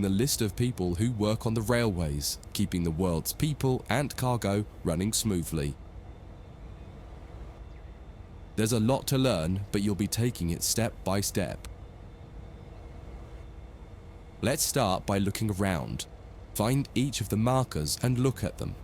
the list of people who work on the railways, keeping the world's people and cargo running smoothly. There's a lot to learn, but you'll be taking it step by step. Let's start by looking around. Find each of the markers and look at them.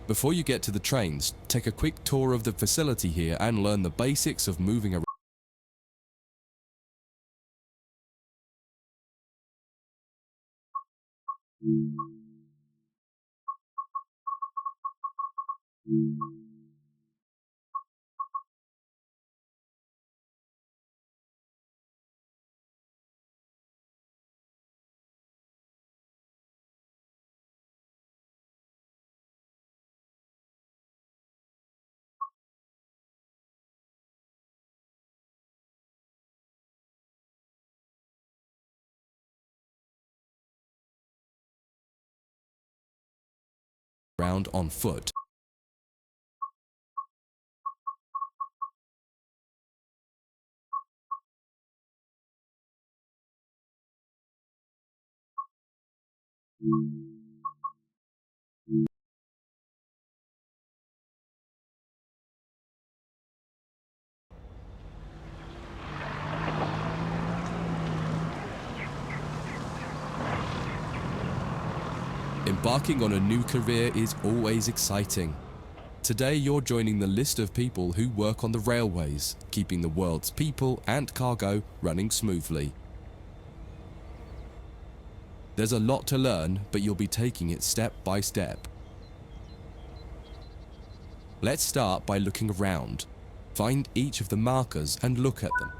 Before you get to the trains, take a quick tour of the facility here and learn the basics of moving around. On foot. Embarking on a new career is always exciting. Today you're joining the list of people who work on the railways, keeping the world's people and cargo running smoothly. There's a lot to learn, but you'll be taking it step by step. Let's start by looking around. Find each of the markers and look at them.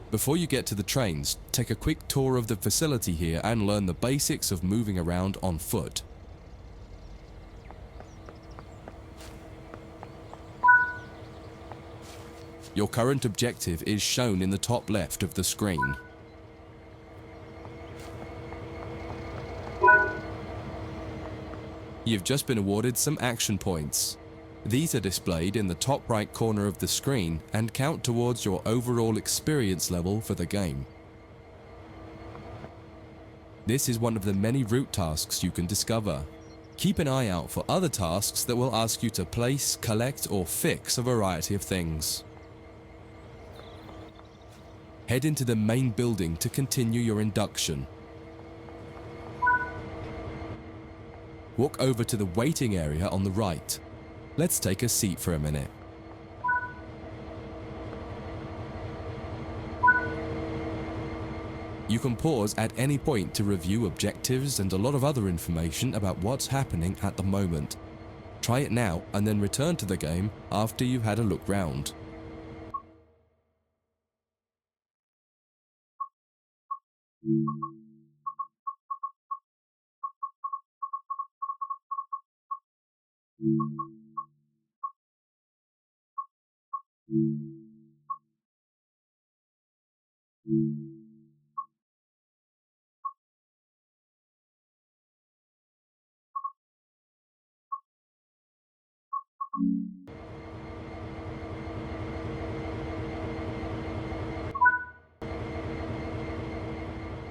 Before you get to the trains, take a quick tour of the facility here and learn the basics of moving around on foot. Your current objective is shown in the top left of the screen. You've just been awarded some action points. These are displayed in the top right corner of the screen and count towards your overall experience level for the game. This is one of the many route tasks you can discover. Keep an eye out for other tasks that will ask you to place, collect, or fix a variety of things. Head into the main building to continue your induction. Walk over to the waiting area on the right. Let's take a seat for a minute. You can pause at any point to review objectives and a lot of other information about what's happening at the moment. Try it now and then return to the game after you've had a look round.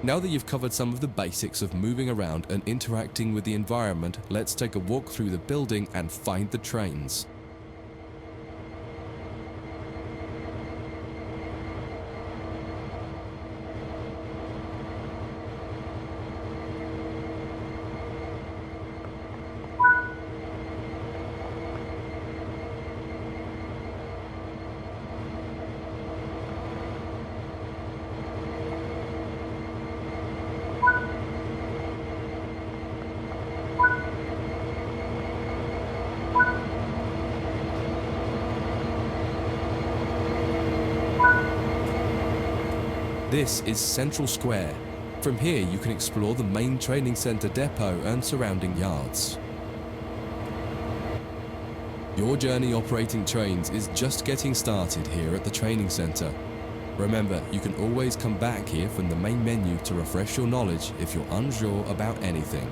Now that you've covered some of the basics of moving around and interacting with the environment, let's take a walk through the building and find the trains. This is Central Square. From here you can explore the main training centre depot and surrounding yards. Your journey operating trains is just getting started here at the training centre. Remember, you can always come back here from the main menu to refresh your knowledge if you're unsure about anything.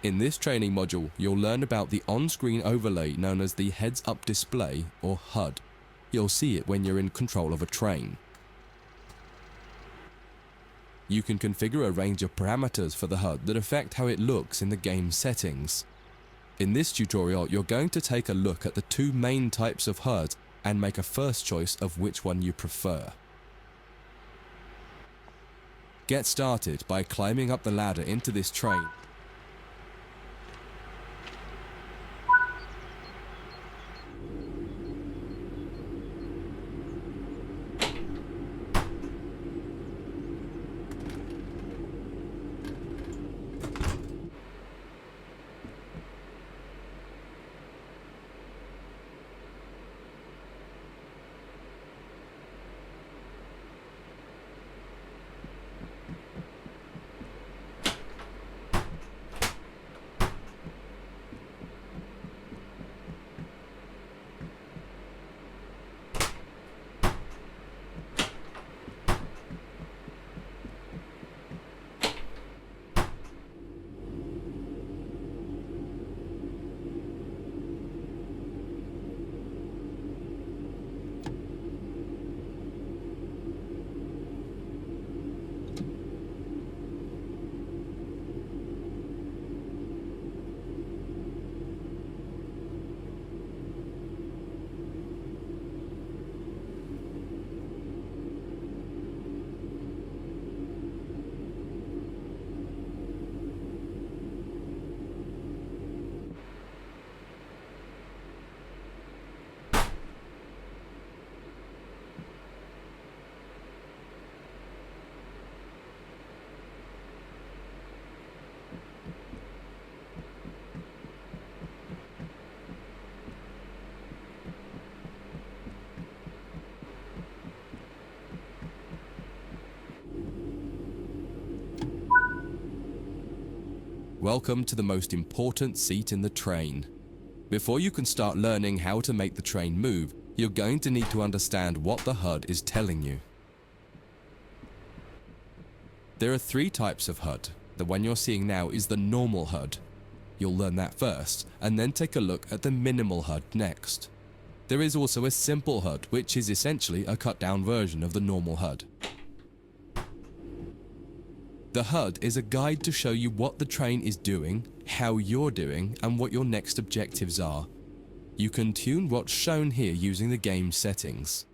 In this training module, you'll learn about the on-screen overlay known as the heads-up display, or HUD. You'll see it when you're in control of a train. You can configure a range of parameters for the HUD that affect how it looks in the game settings. In this tutorial, you're going to take a look at the two main types of HUD and make a first choice of which one you prefer. Get started by climbing up the ladder into this train. Welcome to the most important seat in the train. Before you can start learning how to make the train move, you're going to need to understand what the HUD is telling you. There are three types of HUD. The one you're seeing now is the normal HUD. You'll learn that first, and then take a look at the minimal HUD next. There is also a simple HUD, which is essentially a cut-down version of the normal HUD. The HUD is a guide to show you what the train is doing, how you're doing, and what your next objectives are. You can tune what's shown here using the game settings.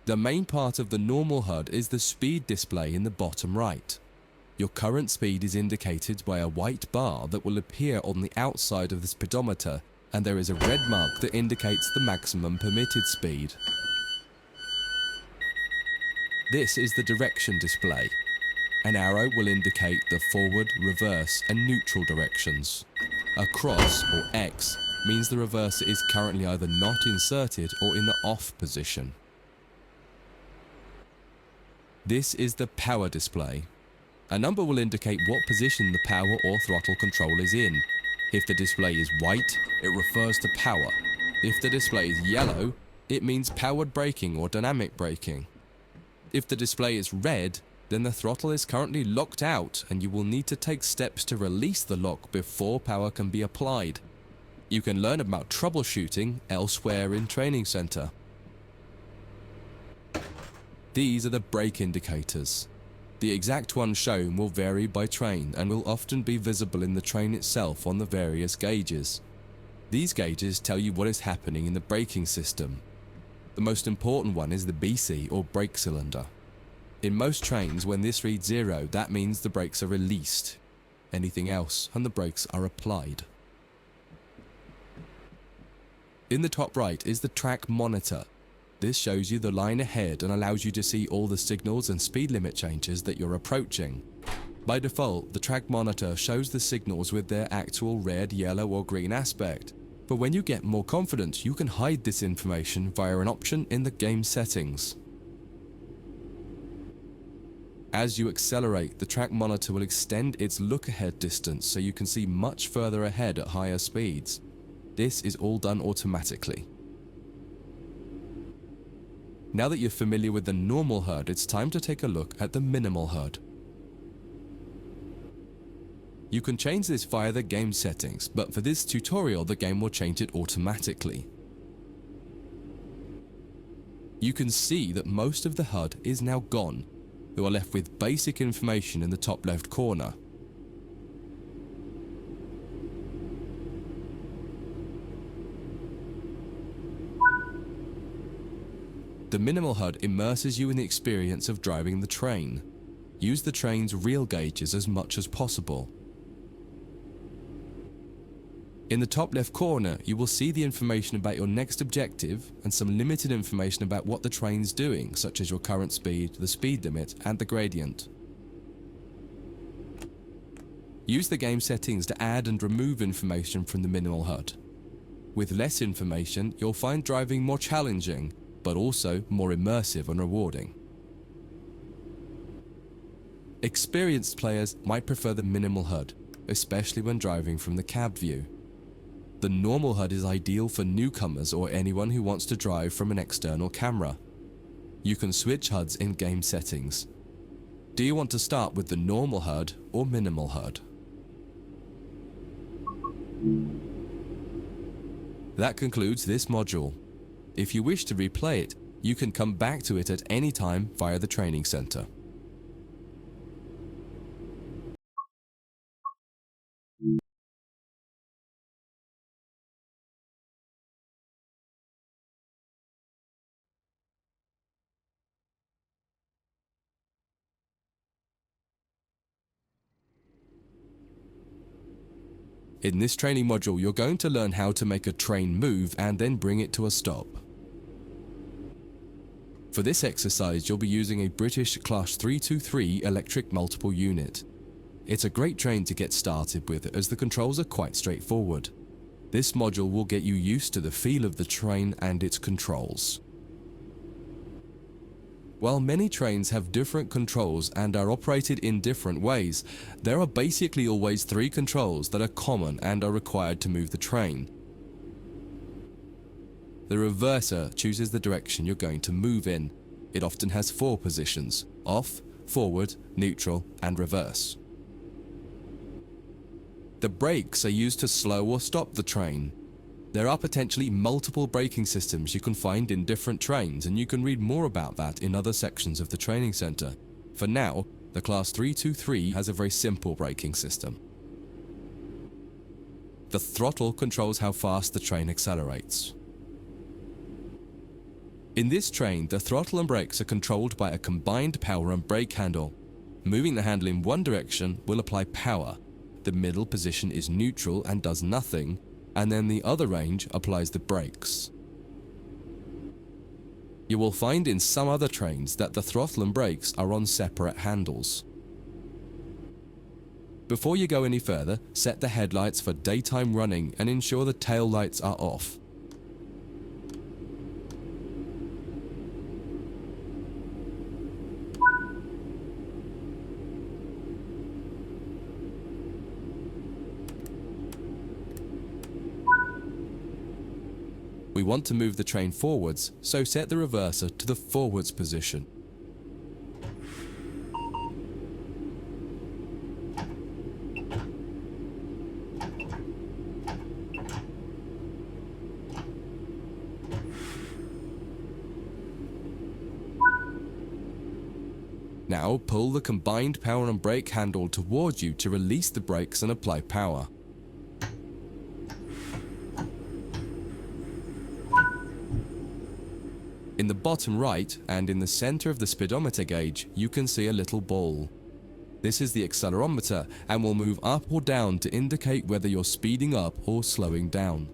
The main part of the normal HUD is the speed display in the bottom right. Your current speed is indicated by a white bar that will appear on the outside of the speedometer, and there is a red mark that indicates the maximum permitted speed. This is the direction display. An arrow will indicate the forward, reverse, and neutral directions. A cross, or X, means the reverser is currently either not inserted or in the off position. This is the power display. A number will indicate what position the power or throttle control is in. If the display is white, it refers to power. If the display is yellow, it means powered braking or dynamic braking. If the display is red, then the throttle is currently locked out and you will need to take steps to release the lock before power can be applied. You can learn about troubleshooting elsewhere in Training Center. These are the brake indicators. The exact one shown will vary by train and will often be visible in the train itself on the various gauges. These gauges tell you what is happening in the braking system. The most important one is the BC, or brake cylinder. In most trains, when this reads 0, that means the brakes are released. Anything else and the brakes are applied. In the top right is the track monitor. This shows you the line ahead and allows you to see all the signals and speed limit changes that you're approaching. By default, the track monitor shows the signals with their actual red, yellow or green aspect. But when you get more confident, you can hide this information via an option in the game settings. As you accelerate, the track monitor will extend its look-ahead distance so you can see much further ahead at higher speeds. This is all done automatically. Now that you're familiar with the normal HUD, it's time to take a look at the minimal HUD. You can change this via the game settings, but for this tutorial the game will change it automatically. You can see that most of the HUD is now gone. You are left with basic information in the top left corner. The minimal HUD immerses you in the experience of driving the train. Use the train's real gauges as much as possible. In the top left corner, you will see the information about your next objective and some limited information about what the train's doing, such as your current speed, the speed limit, and the gradient. Use the game settings to add and remove information from the minimal HUD. With less information, you'll find driving more challenging, but also more immersive and rewarding. Experienced players might prefer the minimal HUD, especially when driving from the cab view. The normal HUD is ideal for newcomers or anyone who wants to drive from an external camera. You can switch HUDs in game settings. Do you want to start with the normal HUD or minimal HUD? That concludes this module. If you wish to replay it, you can come back to it at any time via the training center. In this training module, you're going to learn how to make a train move and then bring it to a stop. For this exercise, you'll be using a British Class 323 electric multiple unit. It's a great train to get started with as the controls are quite straightforward. This module will get you used to the feel of the train and its controls. While many trains have different controls and are operated in different ways, there are basically always three controls that are common and are required to move the train. The reverser chooses the direction you're going to move in. It often has four positions: off, forward, neutral, and reverse. The brakes are used to slow or stop the train. There are potentially multiple braking systems you can find in different trains, and you can read more about that in other sections of the training center. For now, the Class 323 has a very simple braking system. The throttle controls how fast the train accelerates. In this train, the throttle and brakes are controlled by a combined power and brake handle. Moving the handle in one direction will apply power. The middle position is neutral and does nothing, and then the other range applies the brakes. You will find in some other trains that the throttle and brakes are on separate handles. Before you go any further, set the headlights for daytime running and ensure the tail lights are off. We want to move the train forwards, so set the reverser to the forwards position. Now pull the combined power and brake handle towards you to release the brakes and apply power. In the bottom right and in the center of the speedometer gauge, you can see a little ball. This is the accelerometer and will move up or down to indicate whether you're speeding up or slowing down.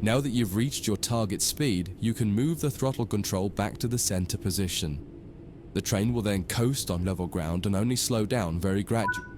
Now that you've reached your target speed, you can move the throttle control back to the center position. The train will then coast on level ground and only slow down very gradually.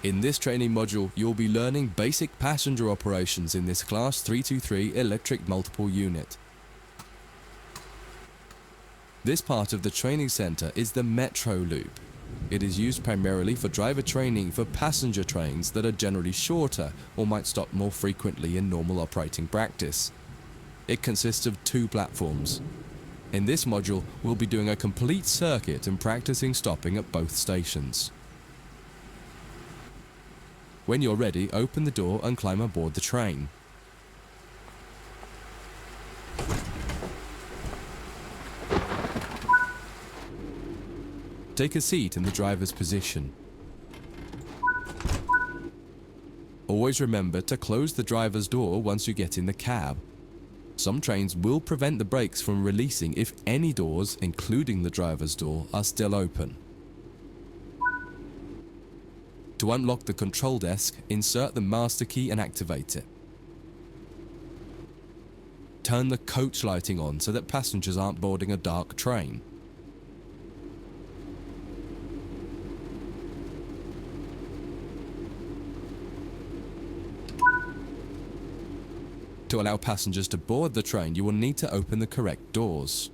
In this training module, you'll be learning basic passenger operations in this Class 323 electric multiple unit. This part of the training center is the metro loop. It is used primarily for driver training for passenger trains that are generally shorter or might stop more frequently in normal operating practice. It consists of 2 platforms. In this module, we'll be doing a complete circuit and practicing stopping at both stations. When you're ready, open the door and climb aboard the train. Take a seat in the driver's position. Always remember to close the driver's door once you get in the cab. Some trains will prevent the brakes from releasing if any doors, including the driver's door, are still open. To unlock the control desk, insert the master key and activate it. Turn the coach lighting on so that passengers aren't boarding a dark train. To allow passengers to board the train, you will need to open the correct doors.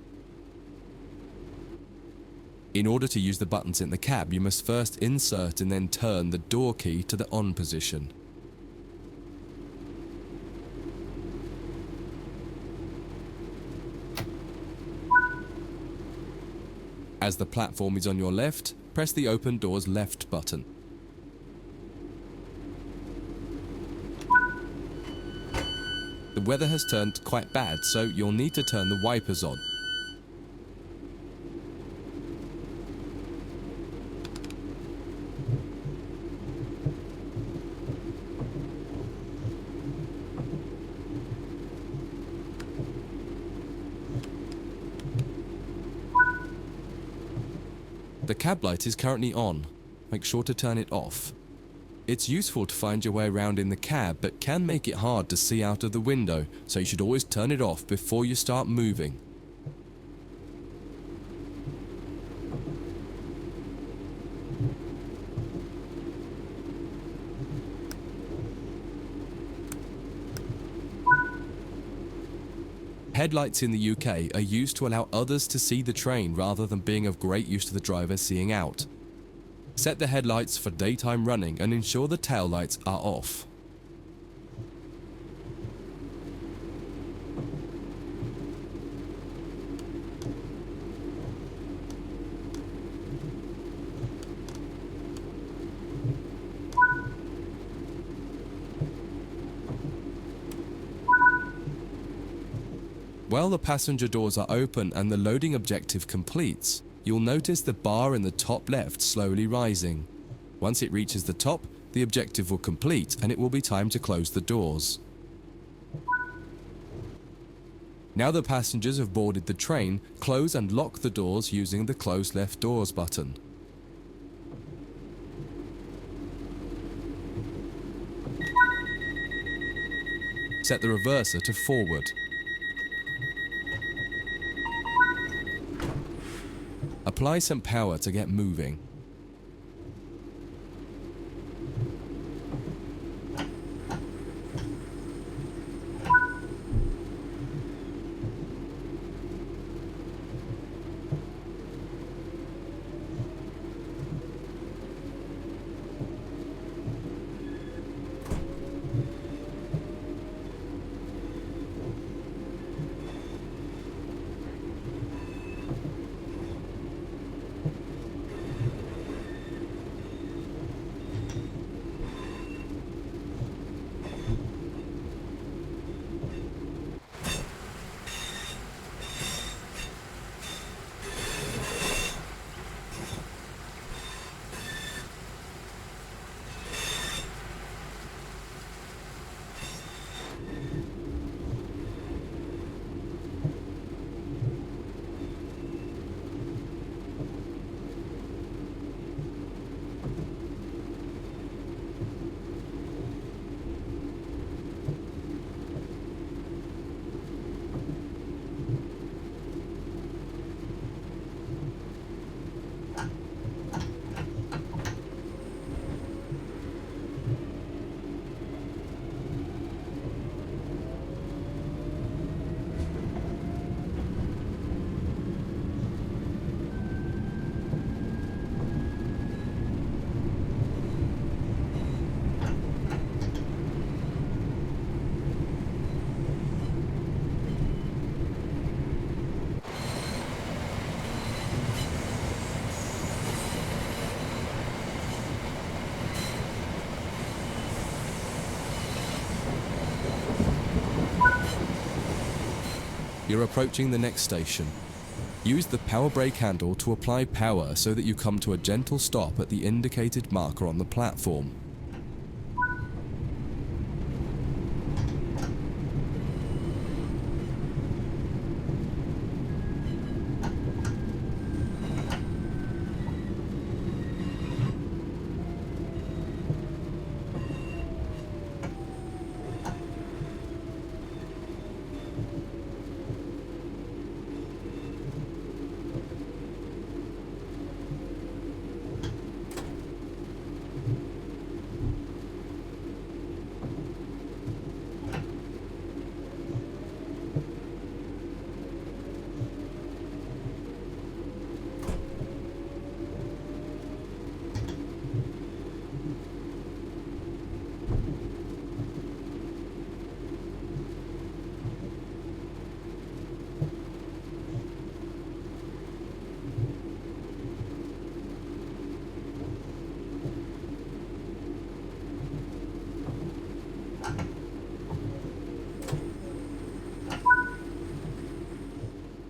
In order to use the buttons in the cab, you must first insert and then turn the door key to the on position. As the platform is on your left, press the open doors left button. The weather has turned quite bad, so you'll need to turn the wipers on. The cab light is currently on. Make sure to turn it off. It's useful to find your way around in the cab, but can make it hard to see out of the window, so you should always turn it off before you start moving. Headlights in the UK are used to allow others to see the train rather than being of great use to the driver seeing out. Set the headlights for daytime running and ensure the tail lights are off. While the passenger doors are open and the loading objective completes, you'll notice the bar in the top left slowly rising. Once it reaches the top, the objective will complete and it will be time to close the doors. Now the passengers have boarded the train, close and lock the doors using the close left doors button. Set the reverser to forward. Apply some power to get moving. You're approaching the next station. Use the power brake handle to apply power so that you come to a gentle stop at the indicated marker on the platform.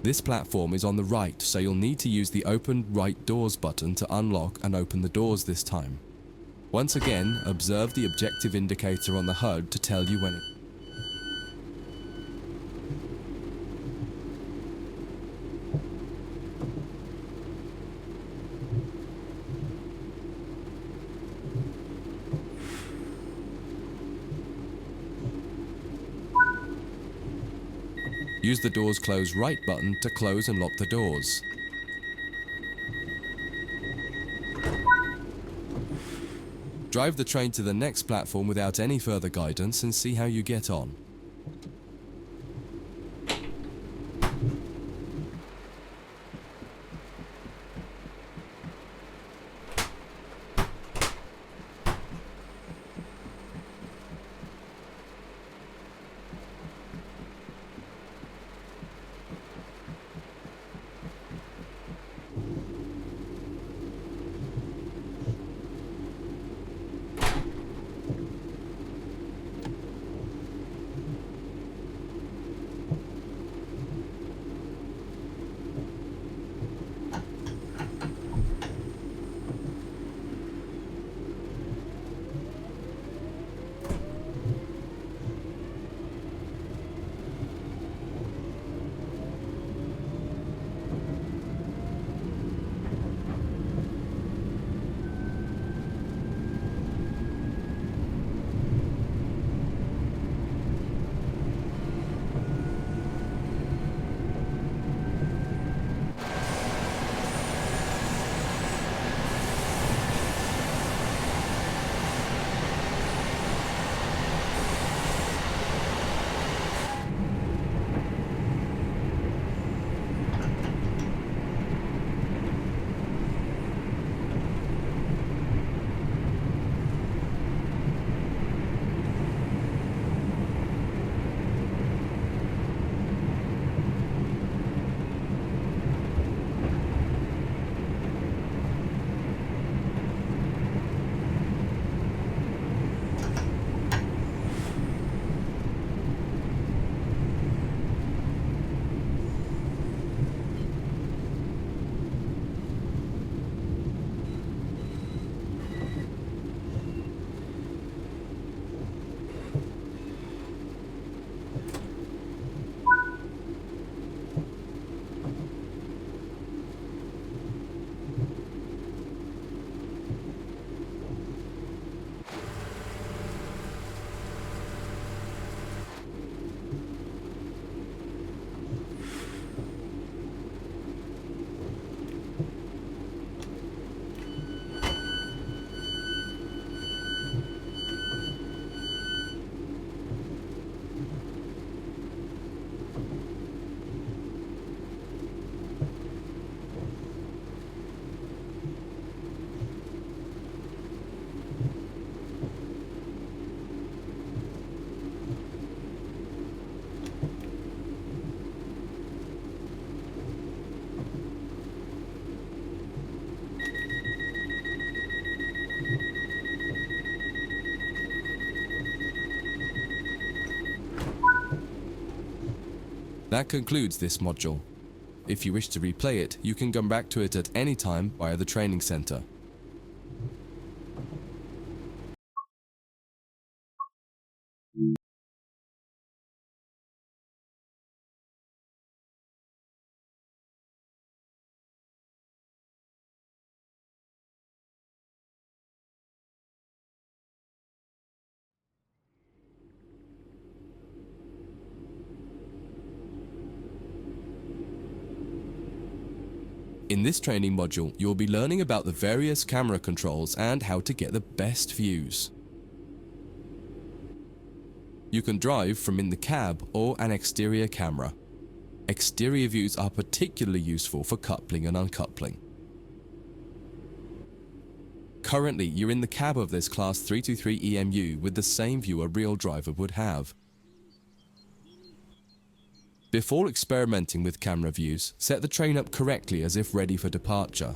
This platform is on the right, so you'll need to use the open right doors button to unlock and open the doors this time. Once again, observe the objective indicator on the HUD to tell you when it... Use the doors close right button to close and lock the doors. Drive the train to the next platform without any further guidance and see how you get on. That concludes this module. If you wish to replay it, you can come back to it at any time via the training center. In this training module, you'll be learning about the various camera controls and how to get the best views. You can drive from in the cab or an exterior camera. Exterior views are particularly useful for coupling and uncoupling. Currently, you're in the cab of this Class 323 EMU with the same view a real driver would have. Before experimenting with camera views, set the train up correctly as if ready for departure.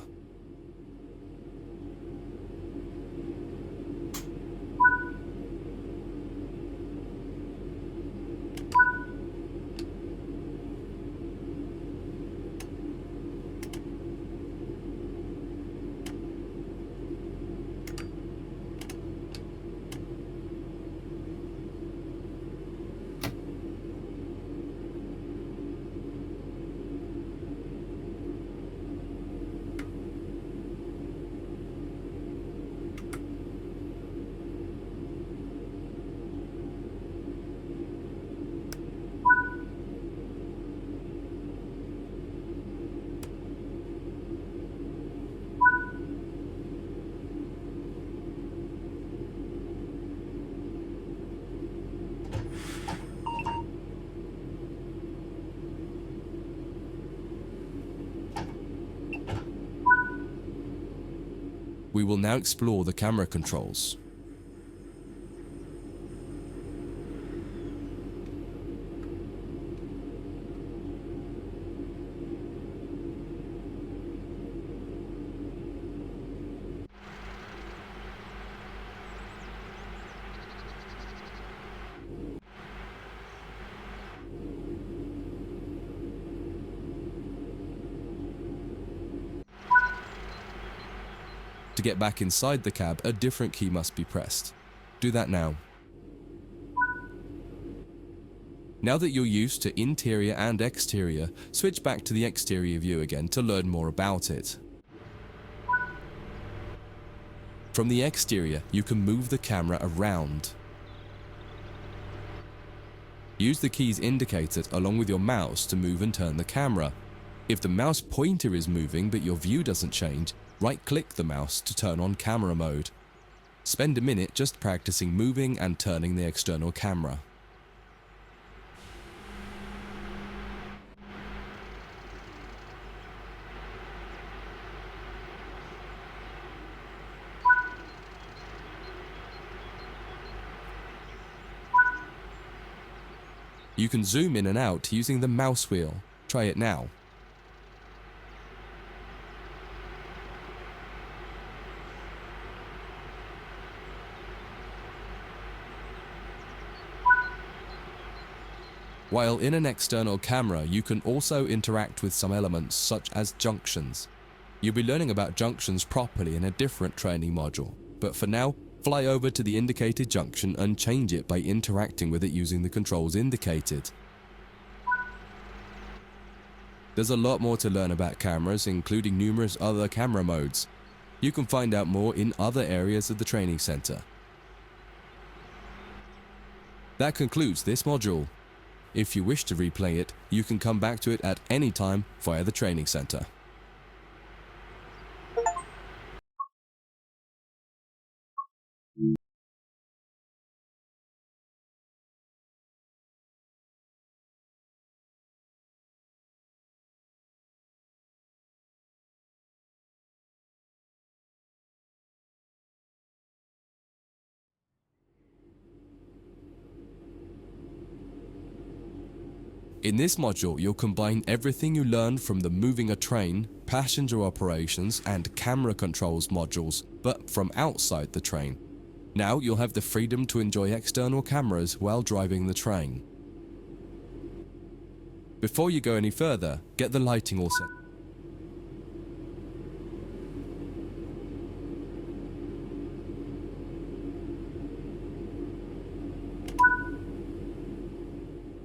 We will now explore the camera controls. To get back inside the cab, a different key must be pressed. Do that now. Now that you're used to interior and exterior, switch back to the exterior view again to learn more about it. From the exterior, you can move the camera around. Use the keys indicated along with your mouse to move and turn the camera. If the mouse pointer is moving but your view doesn't change, right-click the mouse to turn on camera mode. Spend a minute just practicing moving and turning the external camera. You can zoom in and out using the mouse wheel. Try it now. While in an external camera, you can also interact with some elements such as junctions. You'll be learning about junctions properly in a different training module, but for now, fly over to the indicated junction and change it by interacting with it using the controls indicated. There's a lot more to learn about cameras, including numerous other camera modes. You can find out more in other areas of the training center. That concludes this module. If you wish to replay it, you can come back to it at any time via the training center. In this module, you'll combine everything you learned from the moving a train, passenger operations, and camera controls modules, but from outside the train. Now you'll have the freedom to enjoy external cameras while driving the train. Before you go any further, get the lighting all set.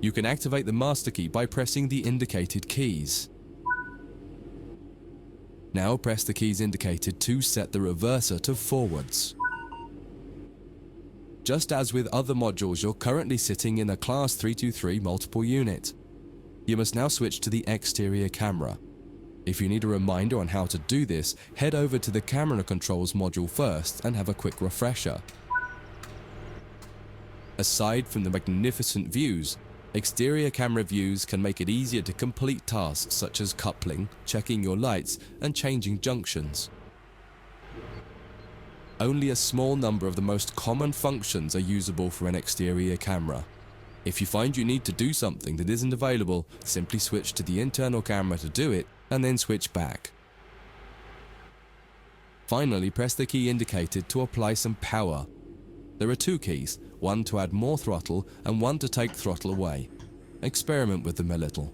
You can activate the master key by pressing the indicated keys. Now press the keys indicated to set the reverser to forwards. Just as with other modules, you're currently sitting in a Class 323 multiple unit. You must now switch to the exterior camera. If you need a reminder on how to do this, head over to the camera controls module first and have a quick refresher. Aside from the magnificent views, exterior camera views can make it easier to complete tasks such as coupling, checking your lights, and changing junctions. Only a small number of the most common functions are usable for an exterior camera. If you find you need to do something that isn't available, simply switch to the internal camera to do it, and then switch back. Finally, press the key indicated to apply some power. There are two keys, one to add more throttle and one to take throttle away. Experiment with them a little.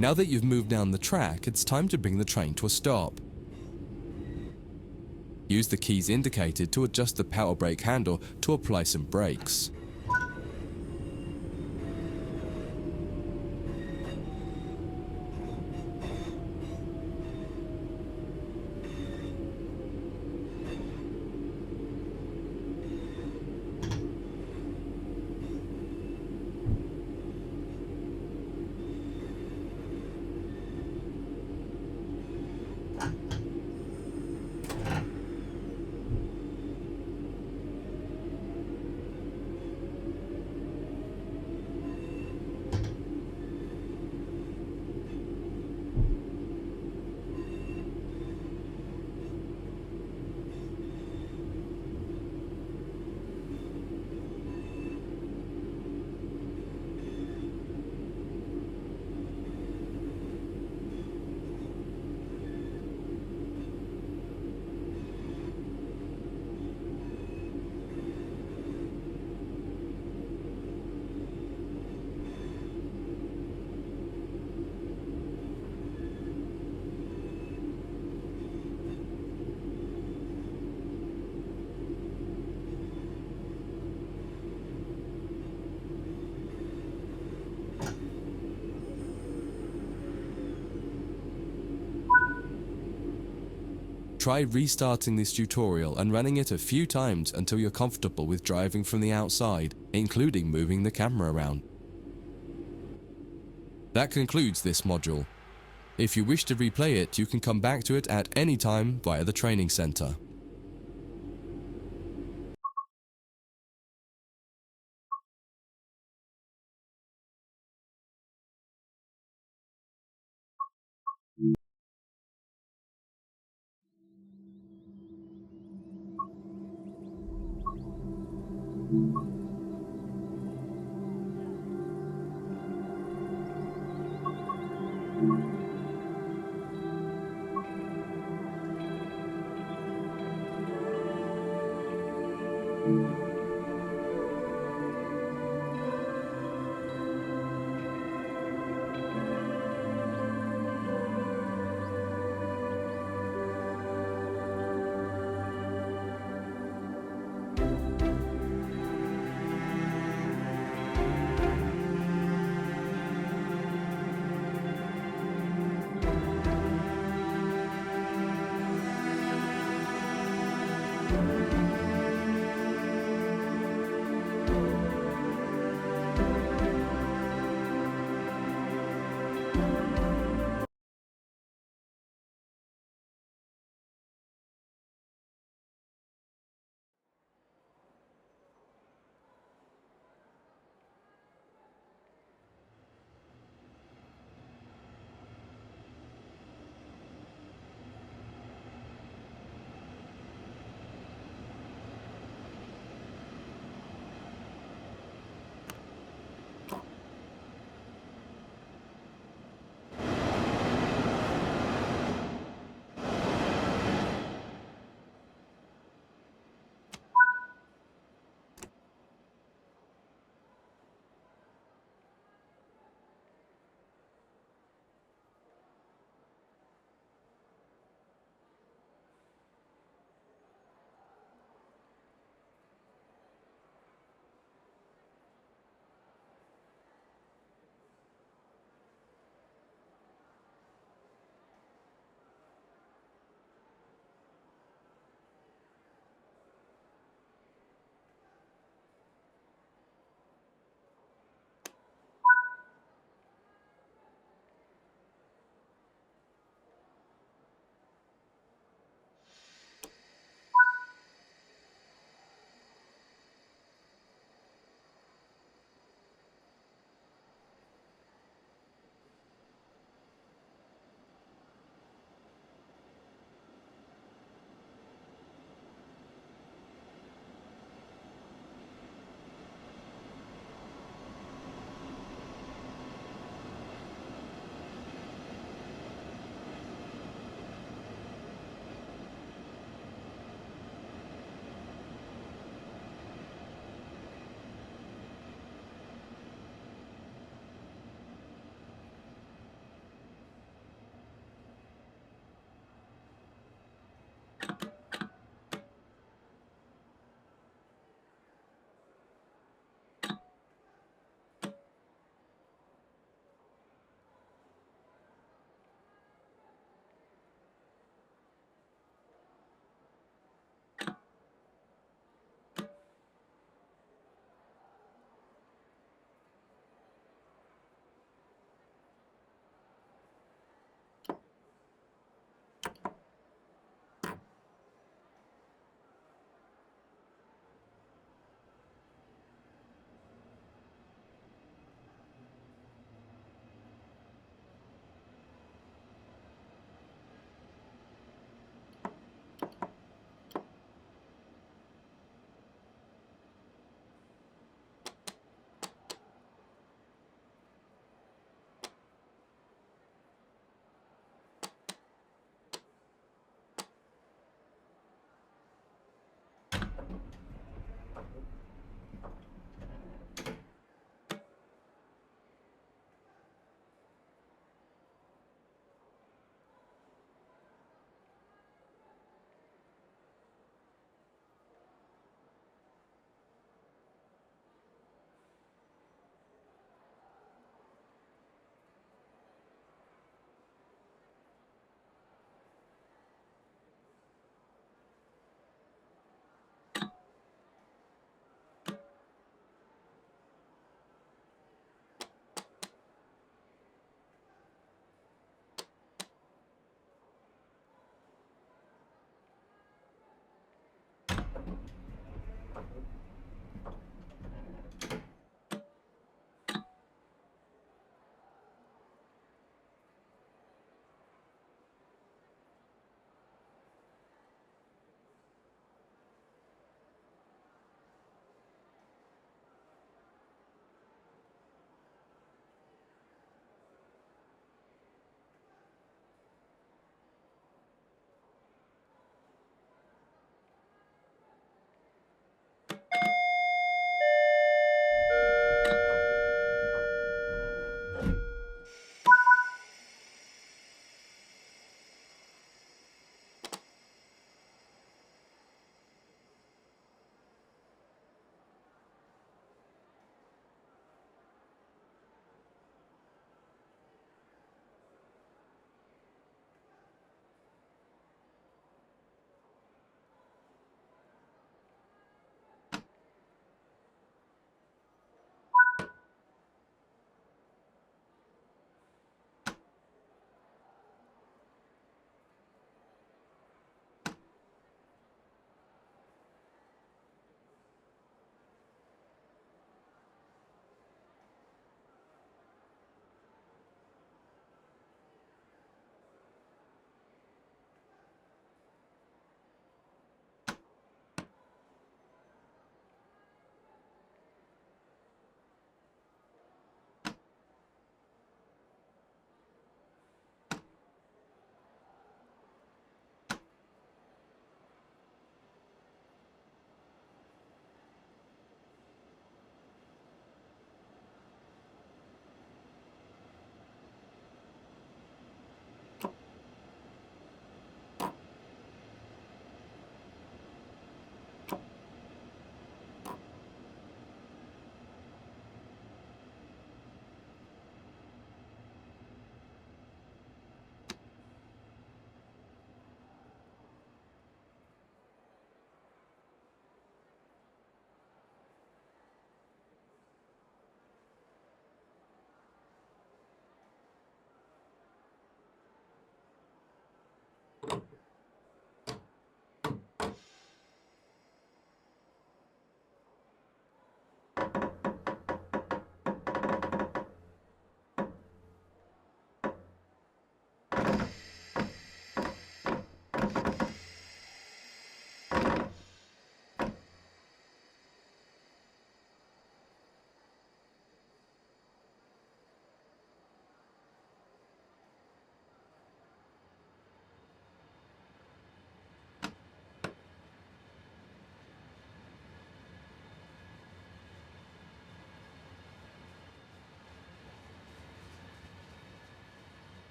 Now that you've moved down the track, it's time to bring the train to a stop. Use the keys indicated to adjust the power brake handle to apply some brakes. Try restarting this tutorial and running it a few times until you're comfortable with driving from the outside, including moving the camera around. That concludes this module. If you wish to replay it, you can come back to it at any time via the training center.